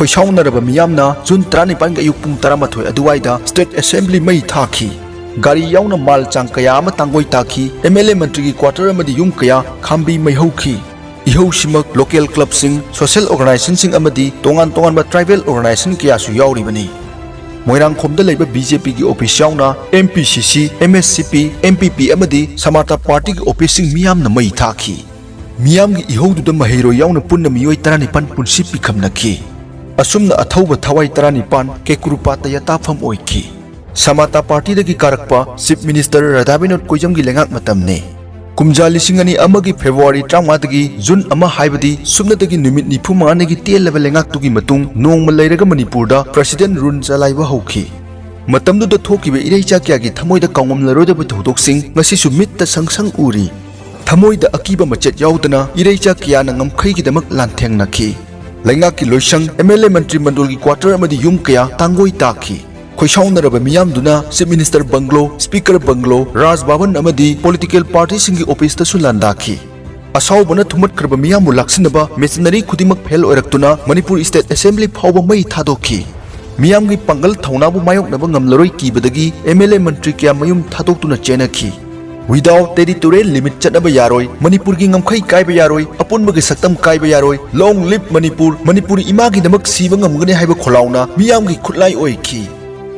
खोइसाउनरबा मियामना जून 19 अयुक पुंग 12 अदुवाइदा state assembly मई थाखी गाड़ी याउना माल चांग कया अमा तांगोई ताखी एमएलए मंत्री की क्वार्टर अमदी युम कया खांबी मैहौखी इहौसिमक लोकल क्लब सिंग सोशल ऑर्गेनाइजेशन सिंग अमदी तोंगान तोंगान ट्राइबल ऑर्गेनाइजेशन कयासु याउरिबनी मोइरांगखोमदा लेबा बीजेपी की ऑफिस याउना एमपीसीसी एमएससीपी एमपीपी अमदी समाता पार्टी की ऑफिस सिंग मियामना मई थाखी मियाम की इहौदुदा महेरो याउना पुन्ना मियोय 19 पुंसी पिखमनखी असुमना अथौबा थवाई 19 केकुरुपाता यताफम ओइखी समाता पार्टी दगी कारकपा चीफ मिनिस्टर राधा विनोद कोइजम की लेंगाक मतमने कुमजा लिसिंग अनि अमगी फेब्रुवारी 35 दगी जून अमा हाइबदी सुमनदगी निमित 25 की तेलबा लेंगाक तुगी मतुंग नोंगमा लैरगा मणिपुरदा प्रेसिडेंट रुन चलाइबा हौखी मतमदुदा थोकिबे इरैचा क्यागी थमोइदा कांगमलरोदबा थौदोकसिंग ngasisu mitta sangsang uri थमोइदा अकीबा मचेत याउदना इरैचा क्याना ngamkhaigidamak lanthengnaखी लेंगाक की लोइसंग एमएलए मंत्री मंडल की क्वार्टर अमदी युम कया तांगोई ताखी खोइसाउनरबा मियामदुना chief minister bungalow speaker bungalow Raj Bhavan अमदी पॉलिटिकल पार्टी सिंगी ऑफिस तसु लांदाखी असाउबना थुमतखरबा मियामु लाक्सिनबा मेसिनरी खुदिमक फेल ओरक्तुना मणिपुर स्टेट असेंबली फाउबा मई थादोखी मियामगी पंगल थौनाबु मायोकनबा ngamlaroi कीबदगी एमएलए मंत्री क्या मयुम थादोक्तुना चेनखी विदाउट टेरिटोरियल लिमिट चटनबा यारोय मणिपुर की ngamkhai कायबा यारोय अपुनबगी सक्तम कायबा यारोय लॉन्ग लिव मणिपुर मणिपुर इमागी नमक सीबा ngamगने हाइबा खोलाउना मियामगी खुटलाई ओइखी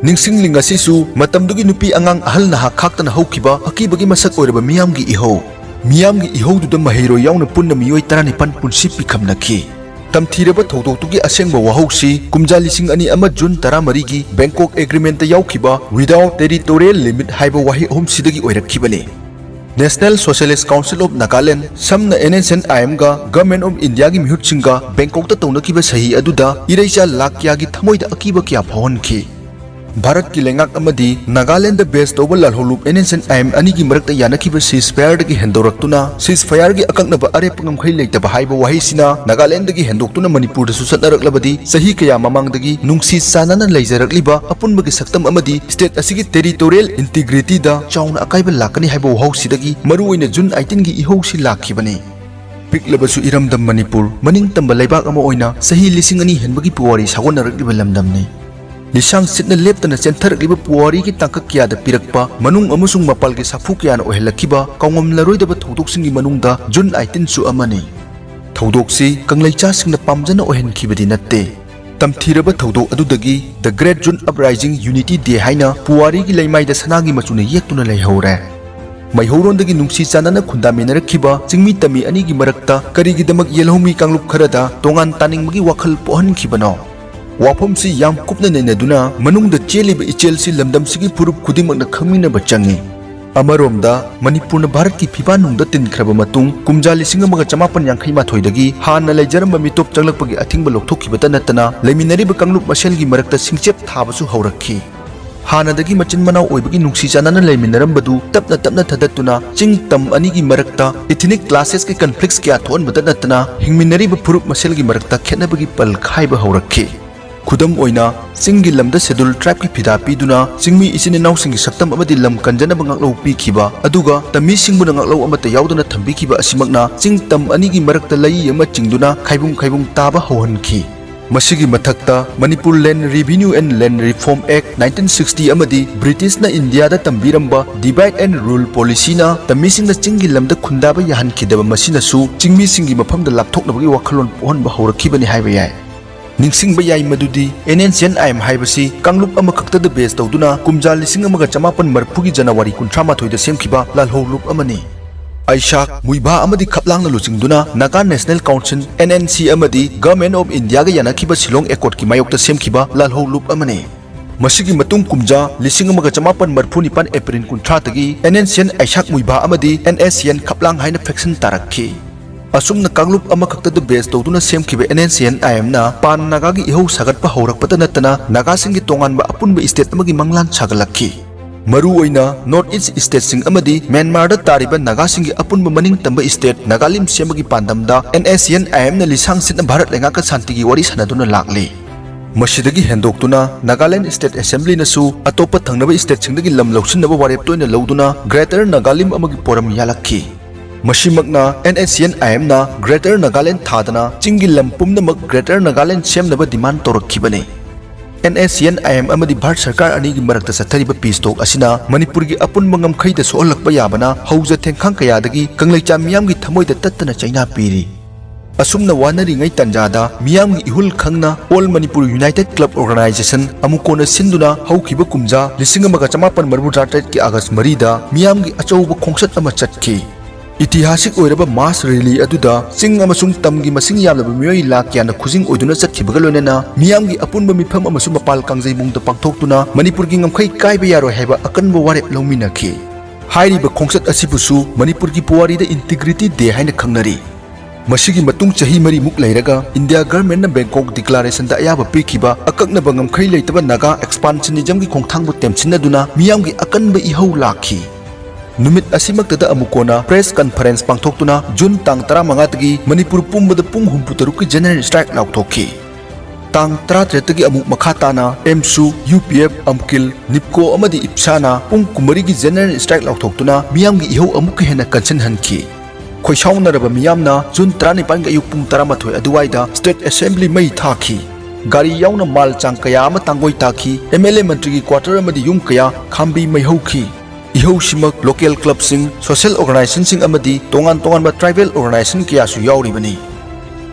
निंगसिंगलिंग असिसु मतमदुगी नुपी अंगांग अहल नहा खाक्तना हौखिबा अकीबगी मसक ओइरबा मियामगी इहौदुदा महेरो याउना पुन्ना मियोय 19 पुंसी पिखमनखी तमथीरबा थौदोक्तुगी असेंगबा वहौसी कुमजा लिसिंग अनि अमा जून 13 की बैंकॉक एग्रीमेंट याउखिबा विदाउट टेरिटोरियल लिमिट हाइबा वाही अहुम सिदगी ओइरखिबने national socialist council of Nagaland समना NSNIM गा गवर्नमेंट ऑफ इंडिया की मिहुतसिंगा बैंकॉक तौनखिबा सही अदुदा इरैचा लाख क्यागी थमोइदा अकीबा क्या फावनखी भारत की लेंगाक अमदी नागालैंड बेस तौबा लालहोलुप NSNIM अनि की मरक्ता यानखिबा सीजफायर दगी हेंदोरक्तुना सीजफायर की अकंगनबा अरेप ngamkhai लेतबा हाइबा वाहिसिना नागालैंड दगी हेंदोक्तुना मणिपुर दसु सतनरक्लबदी सही कया ममांगदगी नुंगसी सानाना लैजरक्लिबा अपुनबगी सक्तम अमदी स्टेट असिगी टेरिटोरियल इंटीग्रिटी दा चाउना अकाइबा लाकनी हाइबा वहौसिदगी मरुओइना जून 18 की इहौसी लाखिबने पिकलबसु इरमदम मणिपुर मनिंग तंबा लेबाक अमा ओइना सही लिसिंग अनि हेनबगी पुवारी सागोनरक्लिबा लमदमने लिसांग सिटना लेप्तना चेंथरक्लिबा पुवारी की तांकक क्यादा पिरक्पा मनुंग अमसुंग मपाल के साफु क्याना ओहेलखिबा कांगमलरोइदबा थौदोकसिंगी मनुंगदा जून 18 सु अमने थौदोकसी कंगलैचासिंगना पामजना ओहेनखिबदी नत्ते तमथीरबा थौदोक अदुदगी the great June uprising unity day हाइना पुवारी की लैमाइदा सनागी मचुना येक्तुना लैहौरे मैहौरोंदगी नुंगसी चानना खुंदामिनरखिबा चिंगमी तमी अनि की मरक्ता करिगिदमक येलहोमी कांगलुप खरदा तोंगान तानिंगबगी वखल पोहनखिबनो वाफम से याम कुपना नैनदुना मनुंगदा चेलिबा इचेलसी लमदमसिगी फुरुप खुदिमकना खंगमिनबा चंगी अमरोमदा मणिपुरना भारत की फिबानुंगदा तिनख्रबा मतुंग कुमजा लिसिंग अमगा 1958 दगी हाना लैजरम मिटोप चंगलकपगी अथिंगबा लोकथोखिबता नतना लैमिनरिबा कांगलुप मसेलगी मरक्ता सिंगचेप थाबसु हौरखी हानादगी मचिन मनाव ओइबगी नुंगसी चानना लैमिनरमबदु तपना तपना थदतुना चिंग तम अनिगी मरक्ता इथनिक क्लासेस के कॉन्फ्लिक्ट्स क्या थोनबता नतना हिंगमिनरिबा फुरुप मसेलगी मरक्ता खेनबगी पल खाइबा हौरखी खुदम ओइना सिंगी लमदा शेड्यूल ट्राइब की फिदा पीदुना सिंगमी इसिन नाउ सिंगी सक्तम अमदी लम कंजनबा ngaklo पीखिबा अदुगा तमी सिंगबुना ngaklo अमता याउदना थंबिखिबा असिमकना चिंग तम अनिगी मरक्ता लई अमा चिंगदुना खाइबुंग ताबा हौहनखी मसिगी मथक्ता Manipur land revenue and land reform act 1960 अमदी ब्रिटिश ना इंडिया दा तंबिरंबा डिवाइड एंड रूल पॉलिसी ना तमीसिंगना चिंगी लमदा खुंदाबा याहनखिदबा मसिनासु चिंगमी सिंगी मफमदा लापथोकनबगी वखलोन पोहनबा हौरखिबनी हाइबा याय निंगसिंग बयाई मदुदी NSNIM हाइबसी कांगलुप अमखक्तद बेस तौदुना कुमजा लिसिंग अमगा 1940 जनवरी 19 दा सेमखिबा लालहोलुप अमनी आइशाक मुइबा अमदी खपलांगना लुचिंगदुना नागा नेशनल काउंसिल NNC अमदी गवर्नमेंट ऑफ इंडिया गा यानाखिबा शिलोंग एकॉर्ड की मायोक्ता सेमखिबा लालहोलुप अमनी मसिगी मतुंग कुमजा लिसिंग अमगा 1949 एप्रिल 19 तगी NNCN आइशाक मुइबा अमदी NSCN खपलांग हाइना फेक्शन तारखी असुमना कांगलुप अमखक्तद बेस तौदुना सेमखिबा NNCNIM ना पान नागागी इहौ सागतपा हौरकपता नतना नागासिंगी तोंगानबा अपुनबा स्टेट अमगी मंगलान सागलखी मरु ओइना नॉर्थ ईस्ट स्टेट सिंग अमदी म्यांमार दा तारिबा नागासिंगी अपुनबा मनिंग तंबा स्टेट नागालिम सेमगी पांदमदा NSCNIM ना लिसांग सिटना भारत लेंगाका शांतिगी वरी सनादुना लाक्ले मसिदगी हेंदोक्तुना नागालैंड स्टेट असेंबली नसु अतोपा थंगनबा स्टेट सिंगदगी लम लौसिनबा वारेप तोइना लौदुना ग्रेटर नागालिम अमगी पोरम यालखी मशिमकना NACN-IM ना ग्रेटर नागालैंड थादना चिंगी लम पुमनमक ग्रेटर नागालैंड सेमनबा डिमांड तौरखिबने NACN-IM अमदी भारत सरकार अनिगी मरक्ता सत्थरिबा पीस टॉक असिना मणिपुर की अपुनबा ngमखैदा सोहलकपा याबना हौजा थेंखांग कयादगी कंगलैचा मियामगी थमोइदा तत्तना चाइना पीरी असुमना वानरिङै तंजादा मियामगी इहुल खंगना all Manipur united club organisation अमुकोना सिंदुना हौखिबा कुमजा 1948 की अगस्त 3 दा मियामगी अचौबा खोंसत अमा चटखि इतिहासिक ओइरबा मास रैली अदुदा चिंग अमसुंग तमगी मसिंग यामलबा मियोइ लाख याना खुजिंग ओइदुना चटखिबगा लोइनना मियामगी अपुनबा मिफम अमसु मपाल कांगजै मुंगदा पांगथोक्तुना मणिपुर की ngमखै कायबा यारोय हाइबा अकनबा वारेप लौमिनखि हाइरिबा खोंसत असिबुसु मणिपुर की पुवारीदा इंटीग्रिटी डे हाइना खंगनरी मसिगी मतुंग चही मरी मुक लैरगा इंडिया गवर्नमेंट बैंकॉक डिक्लेरेशन दा अयाबा पीखिबा अकक्नबा ngमखै लैतबा नागा एक्सपांशनिज्म की खोंथांगबु टेमसिनदुना मियामगी अकनबा इहौ लाखि नुमित असिमक्तदा अमुकोना प्रेस कॉन्फ्रेंस पांगथोक्तुना जून तांग 15 तगी मणिपुर पुंबदा पुंग 63 की जनरल स्ट्राइक लाउथोखि तांग 38 तगी अमुक मखाताना एमसु UPF अमकिल निपको अमदी इप्साना पुंग कुमरी की जनरल स्ट्राइक लाउथोक्तुना मियामगी इहौ अमुक हेना कंसन हनखि खोइसाउनरबा मियामना जून 19 अयुक पुंग 12 अदुवाइदा स्टेट असेंबली मई थाखि गाड़ी याउना माल चांग कया अमा तांगोइ ताखि MLA मंत्री की क्वार्टर अमदी युम कया खांबी मैहौखि इहौ सिमक लोकल क्लब सिंग सोशल ऑर्गेनाइजेशन सिंग अमदी तोंगान तोंगान ट्राइबल ऑर्गेनाइजेशन कयासु याउरिबनी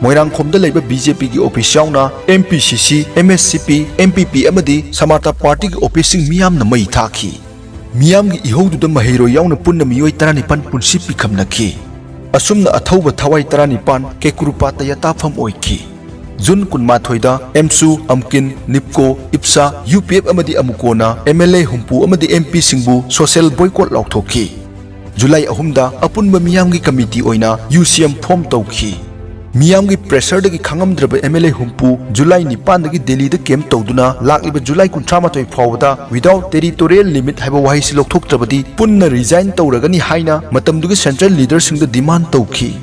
मोइरांखोमदा लैबा BJP की ऑफिस याउना MPCC MSCP MPP अमदी समाता पार्टी की ऑफिस सिंग मियामना मई थाखि मियामगी इहौदुदा महेरो याउना पुन्ना मियोइ 19 पुंसि पिखमनखि असुमना अथौबा थवाई 19 केकुरुपाता यताफम ओइखि जून 18 एमसु अमकिन निपको इप्सा UPF अमदी अमुकोना MLA हुंपु अमदी MP सिंगबु सोशल बॉयकॉट लाउथोखि जुलाई 3 अपुनबा मियामगी कमिटी ओइना UCM फॉर्म तौखि मियामगी प्रेशर दगी खंगमद्रबा MLA हुंपु जुलाई 9 दगी दिल्ली द कैम्प तौदुना लाक्लिबा जुलाई 19 फावदा विदाउट टेरिटोरियल लिमिट हाइबा वाहिसि लौथोक्त्रबदी पुन्ना रिजाइन तौरगनी हाइना मतमदुगी सेंट्रल लीडर सिंग द डिमांड तौखि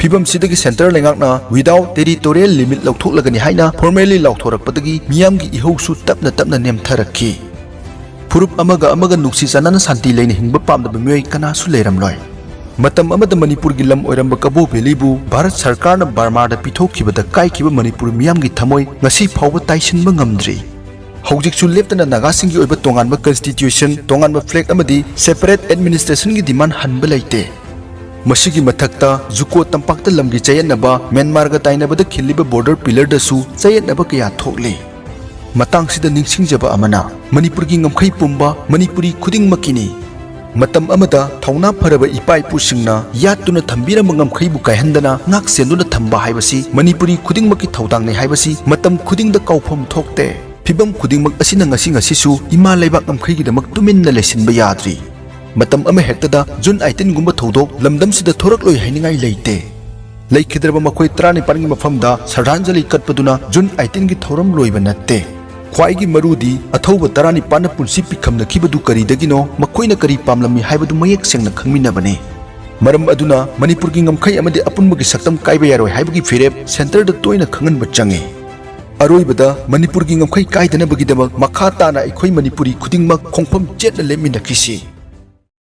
फिबम सिदगी सेंटर लेंगाकना विदाउट टेरिटोरियल लिमिट लौथोक्लगनी हाइना फॉर्मली लाउथोरकपदगी मियामगी इहौसु तपना तपना नेमथरखि फुरुप अमगा अमगा नुक्सी चनाना शांति लेने हिंगबा पामदबा मियोइ कनासु लेरमलोय मतम अमदा मणिपुर की लम ओइरंबा कबो भेलीबु भारत सरकार ना बर्मादा पिथोखिबदा काइखिबा मणिपुर मियामगी थमोइ ngasi फावबा ताइसिनबा ngamdri हौजिकसु लेप्तना नागासिंगी ओइबा तोंगानबा कॉन्स्टिट्यूशन तोंगानबा फ्लैग अमदी सेपरेट एडमिनिस्ट्रेशन की डिमांड हनबा लैते मसिगी मथक्ता जुको तंपाक्ता लमगी चयनबा म्यांमारगा ताइनबदा खिल्लिबा बॉर्डर पिलर दसु चयनबा कया थोकले मतंगसिदा निंगसिंगजबा अमना मणिपुर की ngमखै पुंबा मणिपुरी खुदिंगमकिनी मतम अमदा थौना फरबा इपाइपुसिंगना यातुना थंबिरम ngमखैबु कायहंदना ngak सेंदुना थंबा हाइबसी मणिपुरी खुदिंगमकी थौदांगने हाइबसी मतम खुदिंगदा कौफम थोकते फिबम खुदिंगमक असिना ngasi ngasisu इमा लेबाक ngमखैगिदमक तुमिन्ना लेसिनबा याद्री मतम अमे हेक्तदा जून 18 गुंबा थौदोक लमदमसिदा थोरकलोय हाइनिंगाइ लैते लैखिद्रबा मखोइ 19 की मफमदा श्रद्धांजलि कटपदुना जून 18 की थौरम लोइबा नत्ते ख्वाइगी मरुदी अथौबा 19 पुंसि पिखमनखिबदु करिदगिनो मखोइना करि पामलमी हाइबदु मयेक सेंगना खंगमिनबने मरम अदुना मणिपुर की ngमखै अमदि अपुनबगी सक्तम काइबा यारोय हाइबगी फिरेप सेंटर द तोइना खंगनबा चंगे अरोइबदा मणिपुर की ngमखै काइदनबगिदमक मखा ताना अखोइ मणिपुरी खुदिंगमक खोंफम चेतना लेमिनखिसि